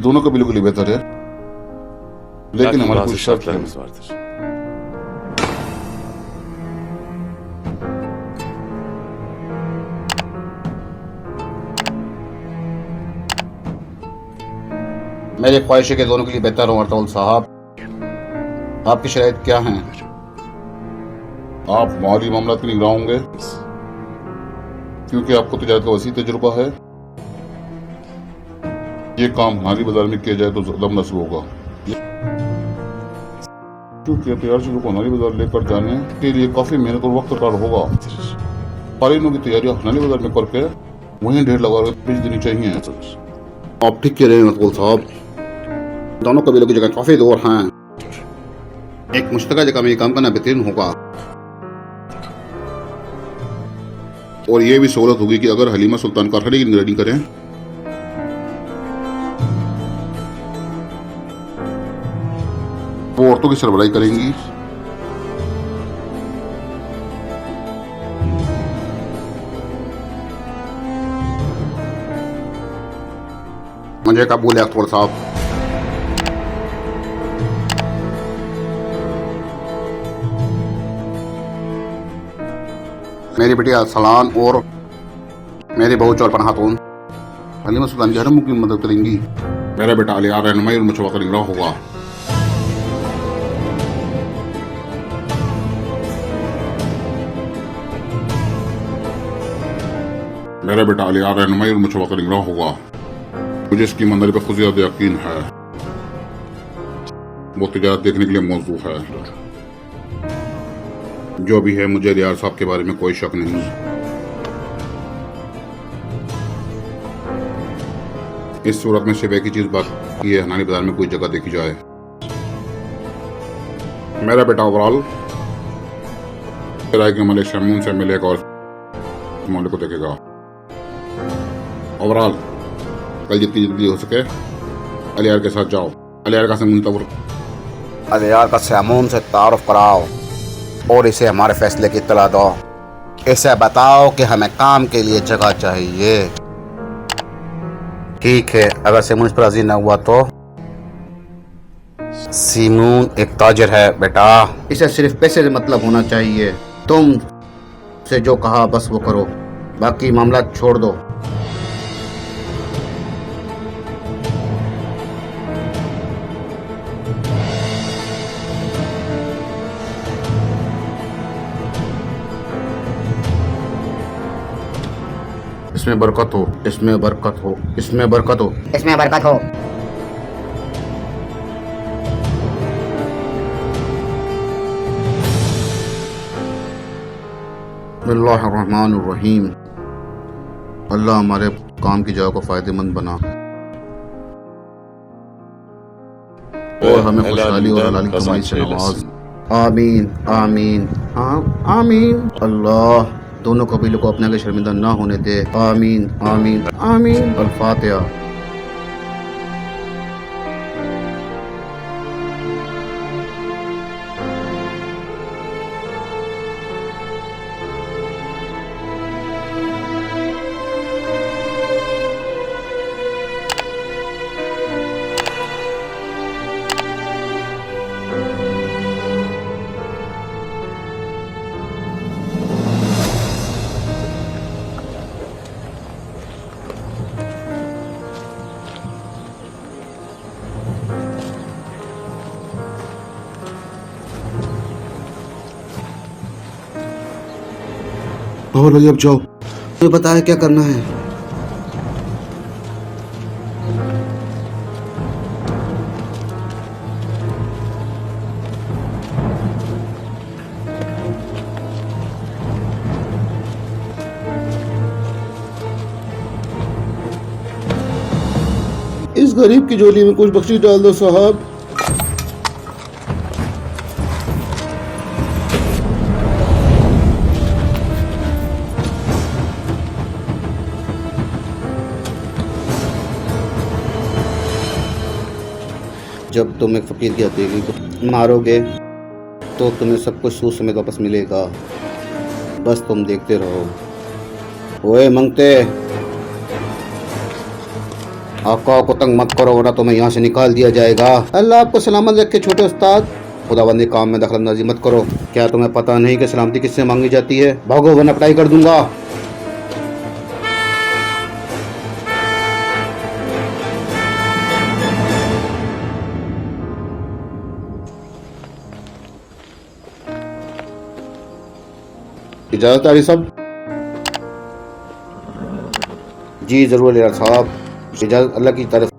दोनों का बिल्कुल ही बेहतर है, लेकिन हमारी कुछ शर्त है। vardır. मेरी ख्वाहिश है कि दोनों के लिए बेहतर हो। अर्तुल साहब, आपकी शराइत क्या हैं? आप माली मामला की निगरान होंगे क्योंकि आपको तजारत का वसी तजुर्बा है। ये काम माली बाजार में किया जाए तो ज्यादा मुनासिब होगा, क्योंकि तैयार चीजों को हनाली बाजार लेकर जाने के लिए काफी मेहनत और वक्त दरकार होगा। कालीनों की तैयारियां हनाली बाजार में करके वहीं ढेर लगा भेज देनी चाहिए। आप ठीक कह रहे हैं अर्तुल साहब, दोनों कबीलों की जगह काफी दूर हैं। एक मुश्तरका जगह में काम करना बेहतरीन होगा, और ये भी सहूलत होगी कि अगर हलीमा सुल्तान कारखाने की निगरानी करें वो औरतों की सरबराही करेंगी। मुझे कबूल है अख्तर साहब। मेरी बेटी सलान और मेरी बहू चौलपन खातून हलीमा सुल्तान की हर मुमकिन मदद करेंगी। मेरा बेटा अली आ रहनुमाई और मशवरा का निगरान होगा। मेरा बेटा अली आ रहनुमाई और मशवरा का निगरान होगा। मुझे इसकी ईमानदारी पर खुद ज्यादा यकीन है। वो तिजारत देखने के लिए मौजूद है। जो भी है, मुझे रियाज साहब के बारे में कोई शक नहीं। इस सूरत में सिर्फ एक ही चीज बाकी है, हनाली बाजार में कोई जगह देखी जाए। मेरा बेटा ओवरऑल मलिक शमून से मिलेगा और मामले को देखेगा। ओवरऑल कल जितनी जल्दी हो सके अलियार के साथ जाओ। अलियार का मुंतवर अलियार का सैमून से तारुफ कराओ और इसे हमारे फैसले की इत्तला दो। इसे बताओ कि हमें काम के लिए जगह चाहिए। ठीक है, अगर सैमून इस पर राजी न हुआ तो सैमून एक ताजिर है बेटा, इसे सिर्फ पैसे से मतलब होना चाहिए। तुम से जो कहा बस वो करो, बाकी मामला छोड़ दो। इसमें बरकत हो, इसमें बरकत हो, इसमें बरकत हो, इसमें बरकत हो। बिस्मिल्लाहिर्रहमानिर्रहीम। अल्लाह हमारे काम की जगह को फायदेमंद बना और हमें खुशहाली और हलाली कमाई से नवाज। आमीन आमीन आमीन। अल्लाह दोनों कबीलों को अपने आगे शर्मिंदा ना होने दे। आमीन आमीन आमीन। अल-फातिहा। और भाई अब जाओ, मुझे बताया क्या करना है। इस गरीब की झोली में कुछ बख्शीश डाल दो साहब। जब तुम एक फकीर की हथेली को मारोगे तो तुम्हें सब कुछ सूद समेत वापस मिलेगा, बस तुम देखते रहो। ओए मंगते, आका को तंग मत करो वरना तुम्हें यहाँ से निकाल दिया जाएगा। अल्लाह आपको सलामत रखे छोटे उस्ताद, खुदाबंदी काम में दखलंदाजी मत करो। क्या तुम्हें पता नहीं कि सलामती किससे मांगी जाती है? भागो वरना पिटाई कर दूंगा। इजाजत आली साहब? जी जरूर लिया साहब, इजाजत, अल्लाह की तरफ।